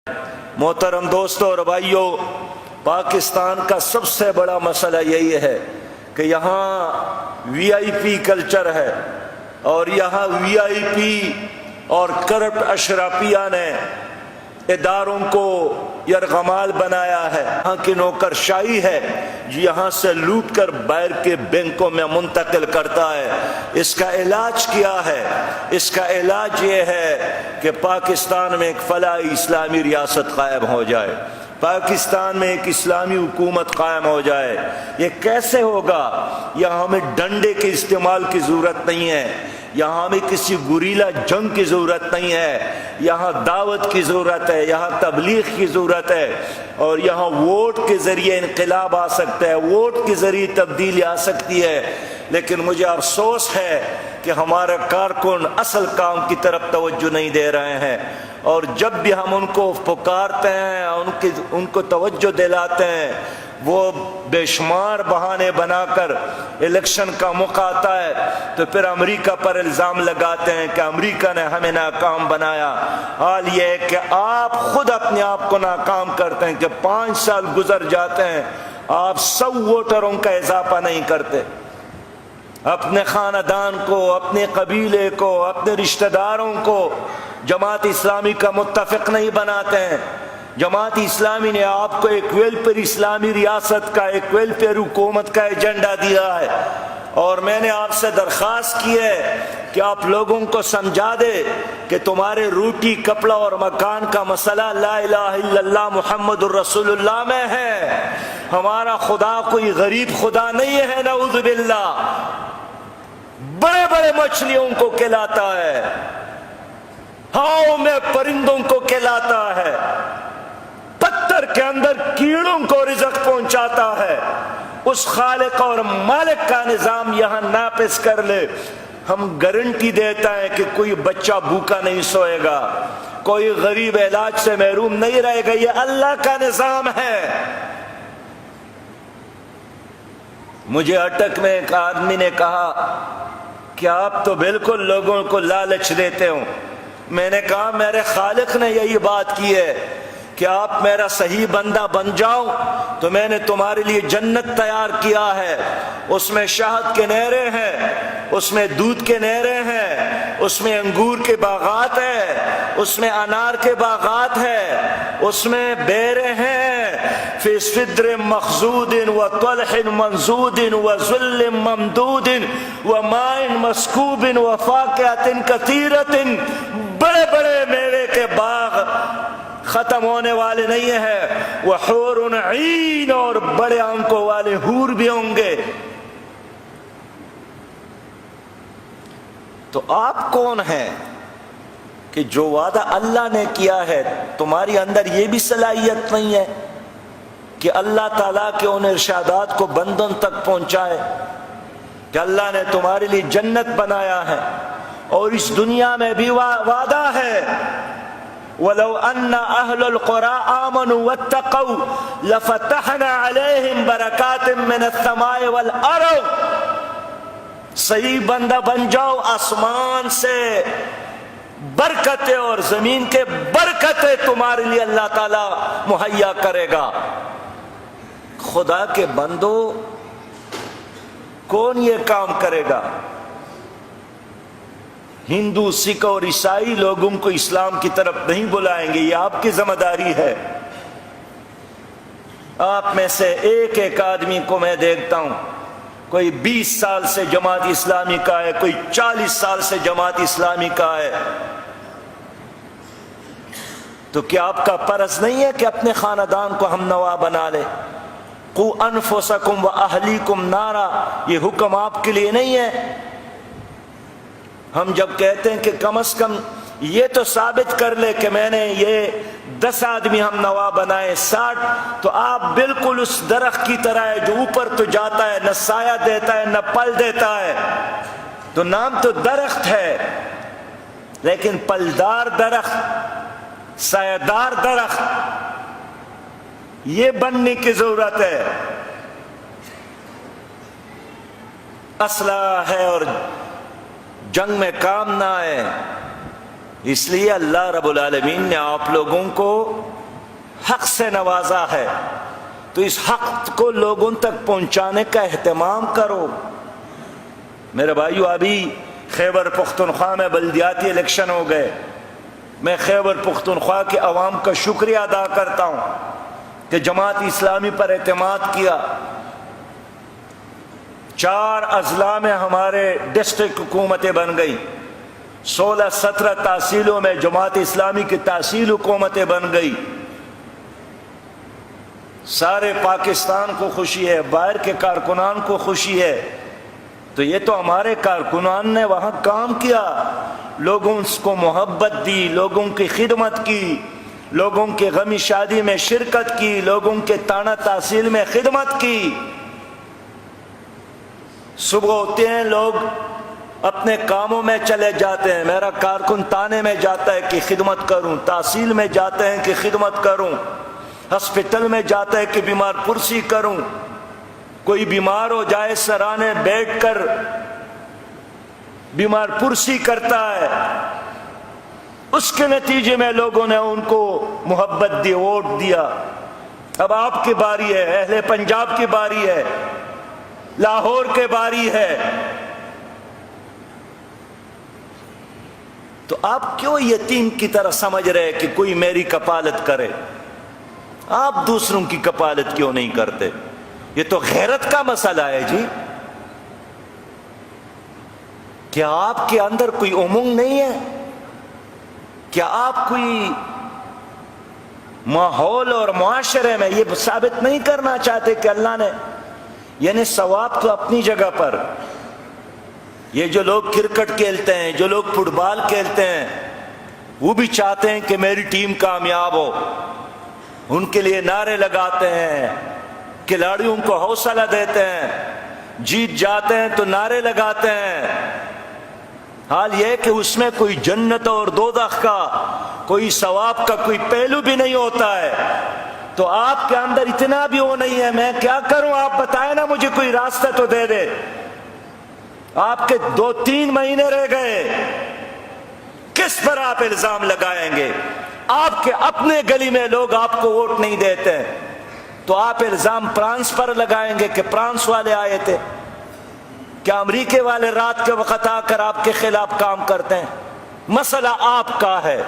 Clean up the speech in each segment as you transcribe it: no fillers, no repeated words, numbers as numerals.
محترم دوستوں اور بھائیوں، پاکستان کا سب سے بڑا مسئلہ یہی ہے کہ یہاں وی آئی پی کلچر ہے، اور یہاں وی آئی پی اور کرپٹ اشرافیہ نے اداروں کو یرغمال بنایا ہے۔ یہاں کی نوکرشاہی ہے جو یہاں سے لوٹ کر باہر کے بینکوں میں منتقل کرتا ہے۔ اس کا علاج کیا ہے؟ اس کا علاج یہ ہے کہ پاکستان میں ایک فلاحی اسلامی ریاست قائم ہو جائے، پاکستان میں ایک اسلامی حکومت قائم ہو جائے۔ یہ کیسے ہوگا؟ یہاں ہمیں ڈنڈے کے استعمال کی ضرورت نہیں ہے، یہاں ہمیں کسی گوریلا جنگ کی ضرورت نہیں ہے، یہاں دعوت کی ضرورت ہے، یہاں تبلیغ کی ضرورت ہے، اور یہاں ووٹ کے ذریعے انقلاب آ سکتا ہے، ووٹ کے ذریعے تبدیلی آ سکتی ہے۔ لیکن مجھے افسوس ہے کہ ہمارے کارکن اصل کام کی طرف توجہ نہیں دے رہے ہیں، اور جب بھی ہم ان کو پکارتے ہیں، ان کو توجہ دلاتے ہیں، وہ بے شمار بہانے بنا کر الیکشن کا موقع آتا ہے تو پھر امریکہ پر الزام لگاتے ہیں کہ امریکہ نے ہمیں ناکام بنایا۔ حال یہ ہے کہ آپ خود اپنے آپ کو ناکام کرتے ہیں کہ 5 سال گزر جاتے ہیں، آپ 100 ووٹروں کا اضافہ نہیں کرتے، اپنے خاندان کو، اپنے قبیلے کو، اپنے رشتہ داروں کو جماعت اسلامی کا متفق نہیں بناتے ہیں۔ جماعت اسلامی نے آپ کو ایک ویلفیئر اسلامی ریاست کا، ایک ویلفیئر حکومت کا ایجنڈا دیا ہے، اور میں نے آپ سے درخواست کی ہے کہ آپ لوگوں کو سمجھا دے کہ تمہارے روٹی کپڑا اور مکان کا مسئلہ لا الہ الا اللہ محمد الرسول اللہ میں ہے۔ ہمارا خدا کوئی غریب خدا نہیں ہے، نعوذ باللہ، بڑے بڑے مچھلیوں کو کھلاتا ہے، ہاؤ میں پرندوں کو کھلاتا ہے، پتھر کے اندر کیڑوں کو رزق پہنچاتا ہے۔ اس خالق اور مالک کا نظام یہاں نافذ کر لے، ہم گارنٹی دیتا ہے کہ کوئی بچہ بھوکا نہیں سوئے گا، کوئی غریب علاج سے محروم نہیں رہے گا۔ یہ اللہ کا نظام ہے۔ مجھے اٹک میں ایک آدمی نے کہا کہ آپ تو بالکل لوگوں کو لالچ دیتے ہو۔ میں نے کہا میرے خالق نے یہی بات کی ہے کہ آپ میرا صحیح بندہ بن جاؤ تو میں نے تمہارے لیے جنت تیار کیا ہے، اس میں شہد کے نہریں ہیں، اس میں دودھ کے نہریں ہیں، اس میں انگور کے باغات ہیں، اس میں انار کے باغات ہیں، اس میں بیریں ہیں، فی صدر مخضود وطلح منضود وظل ممدود وماء مسکوب وفاکہۃ کثیرۃ۔ بڑے بڑے میوے کے باغ ختم ہونے والے نہیں ہیں، وحور عین، اور بڑے آنکھوں والے حور بھی ہوں گے۔ تو آپ کون ہیں کہ جو وعدہ اللہ نے کیا ہے تمہاری اندر یہ بھی صلاحیت نہیں ہے کہ اللہ تعالیٰ کے ان ارشادات کو بندوں تک پہنچائے کہ اللہ نے تمہارے لیے جنت بنایا ہے، اور اس دنیا میں بھی وعدہ ہے وَلَوْ أَنَّ أَهْلَ الْقُرَىٰ آمَنُوا وَاتَّقَوْا لَفَتَحْنَا عَلَيْهِمْ بَرَكَاتٍ مِّنَ السَّمَاءِ وَالْأَرْضِ۔ صحیح بندہ بن جاؤ، آسمان سے برکتیں اور زمین کے برکتیں تمہارے لیے اللہ تعالیٰ مہیا کرے گا۔ خدا کے بندو، کون یہ کام کرے گا؟ ہندو، سکھ اور عیسائی لوگوں کو اسلام کی طرف نہیں بلائیں گے، یہ آپ کی ذمہ داری ہے۔ آپ میں سے ایک ایک آدمی کو میں دیکھتا ہوں، کوئی 20 سال سے جماعت اسلامی کا ہے، کوئی 40 سال سے جماعت اسلامی کا ہے، تو کیا آپ کا فرض نہیں ہے کہ اپنے خاندان کو ہم نوا بنا لے؟ قُوا أَنفُسَكُمْ وَأَهْلِيكُمْ نَارًا، یہ حکم آپ کے لیے نہیں ہے؟ ہم جب کہتے ہیں کہ کم از کم یہ تو ثابت کر لے کہ میں نے یہ 10 آدمی ہم نوا بنائے 60، تو آپ بالکل اس درخت کی طرح ہے جو اوپر تو جاتا ہے، نہ سایہ دیتا ہے نہ پل دیتا ہے۔ تو نام تو درخت ہے، لیکن پلدار درخت، سایہ دار درخت، یہ بننے کی ضرورت ہے۔ اسلحہ ہے اور جنگ میں کام نہ آئے، اس لیے اللہ رب العالمین نے آپ لوگوں کو حق سے نوازا ہے، تو اس حق کو لوگوں تک پہنچانے کا اہتمام کرو۔ میرے بھائیو، ابھی خیبر پختونخوا میں بلدیاتی الیکشن ہو گئے۔ میں خیبر پختونخوا کے عوام کا شکریہ ادا کرتا ہوں کہ جماعت اسلامی پر اعتماد کیا۔ 4 اضلاع میں ہمارے ڈسٹرکٹ حکومتیں بن گئی، 16-17 تحصیلوں میں جماعت اسلامی کی تحصیل حکومتیں بن گئی۔ سارے پاکستان کو خوشی ہے، باہر کے کارکنان کو خوشی ہے۔ تو یہ تو ہمارے کارکنان نے وہاں کام کیا، لوگوں کو محبت دی، لوگوں کی خدمت کی، لوگوں کے غمی شادی میں شرکت کی، لوگوں کے تانا تحصیل میں خدمت کی۔ صبح ہوتے ہیں لوگ اپنے کاموں میں چلے جاتے ہیں، میرا کارکن تانے میں جاتا ہے کہ خدمت کروں، تحصیل میں جاتے ہیں کہ خدمت کروں، ہسپتال میں جاتا ہے کہ بیمار پرسی کروں۔ کوئی بیمار ہو جائے سرانے بیٹھ کر بیمار پرسی کرتا ہے، اس کے نتیجے میں لوگوں نے ان کو محبت دی، ووٹ دیا۔ اب آپ کی باری ہے، اہل پنجاب کی باری ہے، لاہور کے باری ہے، تو آپ کیوں یتیم کی طرح سمجھ رہے کہ کوئی میری کفالت کرے؟ آپ دوسروں کی کفالت کیوں نہیں کرتے؟ یہ تو غیرت کا مسئلہ ہے جی۔ کیا آپ کے اندر کوئی امنگ نہیں ہے؟ کیا آپ کوئی ماحول اور معاشرے میں یہ ثابت نہیں کرنا چاہتے کہ اللہ نے، یعنی ثواب تو اپنی جگہ پر، یہ جو لوگ کرکٹ کھیلتے ہیں، جو لوگ فٹ بال کھیلتے ہیں، وہ بھی چاہتے ہیں کہ میری ٹیم کامیاب ہو، ان کے لیے نعرے لگاتے ہیں، کھلاڑیوں کو حوصلہ دیتے ہیں، جیت جاتے ہیں تو نعرے لگاتے ہیں۔ حال یہ کہ اس میں کوئی جنت اور دوزخ کا، کوئی ثواب کا کوئی پہلو بھی نہیں ہوتا ہے، تو آپ کے اندر اتنا بھی وہ نہیں ہے میں کیا کروں؟ آپ بتائیں نا مجھے، کوئی راستہ تو دے دے۔ آپ کے 2-3 مہینے رہ گئے، کس پر آپ الزام لگائیں گے؟ آپ کے اپنے گلی میں لوگ آپ کو ووٹ نہیں دیتے، تو آپ الزام فرانس پر لگائیں گے کہ فرانس والے آئے تھے؟ کیا امریکہ والے رات کے وقت آ کر آپ کے خلاف کام کرتے ہیں؟ مسئلہ آپ کا ہے۔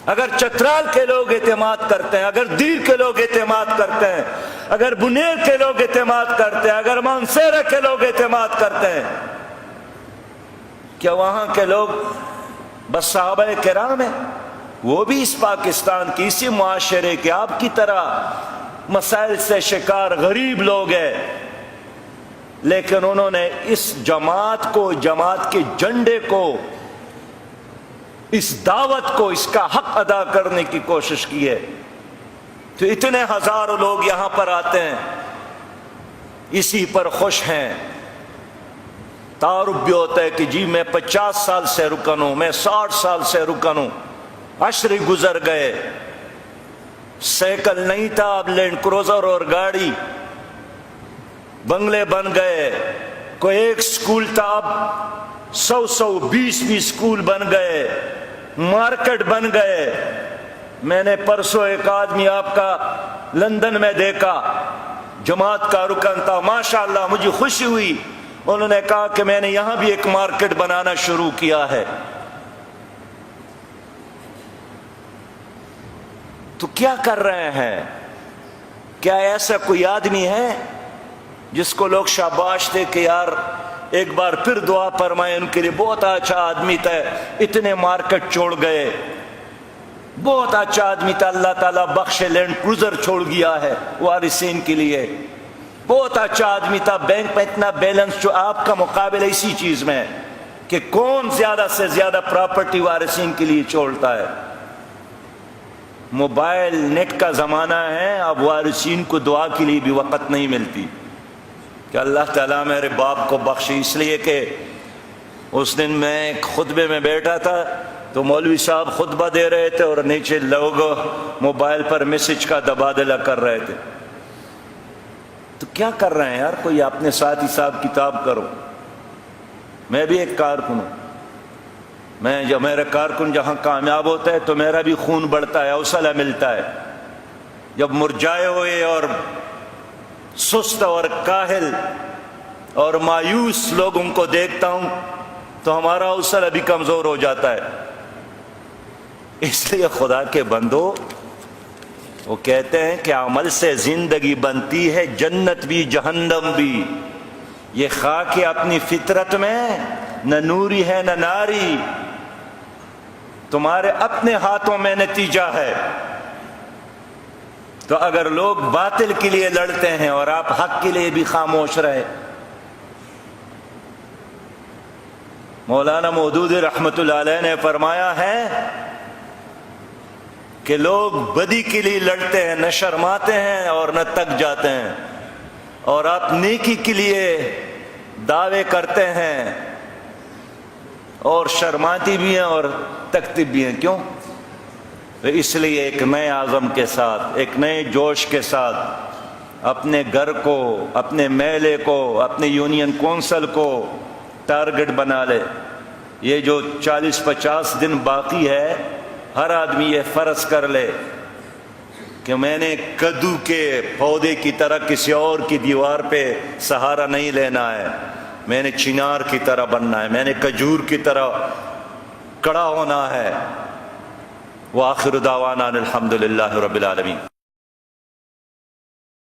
اگر چترال کے لوگ اعتماد کرتے ہیں، اگر دیر کے لوگ اعتماد کرتے ہیں، اگر بنیر کے لوگ اعتماد کرتے ہیں، اگر مانسیرہ کے لوگ اعتماد کرتے ہیں، کیا وہاں کے لوگ بس صحابہ کرام ہیں؟ وہ بھی اس پاکستان کی، اسی معاشرے کے آپ کی طرح مسائل سے شکار غریب لوگ ہیں، لیکن انہوں نے اس جماعت کو، جماعت کے جھنڈے کو، اس دعوت کو، اس کا حق ادا کرنے کی کوشش کی ہے۔ تو اتنے ہزاروں لوگ یہاں پر آتے ہیں، اسی پر خوش ہیں۔ تعارف بھی ہوتا ہے کہ جی میں 50 سال سے رکن ہوں، میں 60 سال سے رکن ہوں، عشر گزر گئے، سائیکل نہیں تھا، اب لینڈ کروزر اور گاڑی، بنگلے بن گئے، کوئی ایک سکول تھا اب 100-120 سکول بن گئے، مارکیٹ بن گئے۔ میں نے پرسوں ایک آدمی آپ کا لندن میں دیکھا، جماعت کا رکن تھا، ماشاءاللہ مجھے خوشی ہوئی، انہوں نے کہا کہ میں نے یہاں بھی ایک مارکیٹ بنانا شروع کیا ہے۔ تو کیا کر رہے ہیں؟ کیا ایسا کوئی آدمی ہے جس کو لوگ شاباش دے کہ یار ایک بار پھر دعا فرمائیں، ان کے لیے بہت اچھا آدمی تھا، اتنے مارکیٹ چھوڑ گئے، بہت اچھا آدمی تھا، اللہ تعالیٰ بخشے، لینڈ کروزر چھوڑ گیا ہے وارثین کے لیے، بہت اچھا آدمی تھا، بینک میں اتنا بیلنس، جو آپ کا مقابلہ اسی چیز میں ہے کہ کون زیادہ سے زیادہ پراپرٹی وارثین کے لیے چھوڑتا ہے۔ موبائل نیٹ کا زمانہ ہے، اب وارثین کو دعا کے لیے بھی وقت نہیں ملتی کہ اللہ تعالیٰ میرے باپ کو بخشے۔ اس لیے کہ اس دن میں ایک خطبے میں بیٹھا تھا تو مولوی صاحب خطبہ دے رہے تھے اور نیچے لوگ موبائل پر میسج کا تبادلہ کر رہے تھے۔ تو کیا کر رہے ہیں یار؟ کوئی اپنے ساتھ حساب کتاب کرو۔ میں بھی ایک کارکن ہوں، جب میرا کارکن جہاں کامیاب ہوتا ہے تو میرا بھی خون بڑھتا ہے، حوصلہ ملتا ہے۔ جب مرجائے ہوئے اور سست اور کاہل اور مایوس لوگوں کو دیکھتا ہوں تو ہمارا حوصلہ بھی کمزور ہو جاتا ہے۔ اس لیے خدا کے بندو، وہ کہتے ہیں کہ عمل سے زندگی بنتی ہے، جنت بھی جہنم بھی۔ یہ خاک اپنی فطرت میں نہ نوری ہے نہ ناری، تمہارے اپنے ہاتھوں میں نتیجہ ہے۔ تو اگر لوگ باطل کے لیے لڑتے ہیں اور آپ حق کے لیے بھی خاموش رہے۔ مولانا مودودی رحمت اللہ علیہ نے فرمایا ہے کہ لوگ بدی کے لیے لڑتے ہیں، نہ شرماتے ہیں اور نہ تک جاتے ہیں، اور آپ نیکی کے لیے دعوے کرتے ہیں اور شرماتی بھی ہیں اور تکتی بھی ہیں۔ کیوں؟ تو اس لیے ایک نئے عزم کے ساتھ، ایک نئے جوش کے ساتھ اپنے گھر کو، اپنے میلے کو، اپنے یونین کونسل کو ٹارگٹ بنا لے۔ یہ جو 40-50 دن باقی ہے، ہر آدمی یہ فرض کر لے کہ میں نے کدو کے پودے کی طرح کسی اور کی دیوار پہ سہارا نہیں لینا ہے، میں نے چنار کی طرح بننا ہے، میں نے کھجور کی طرح کڑا ہونا ہے۔ وآخر دعوانا الحمدللہ رب العالمین۔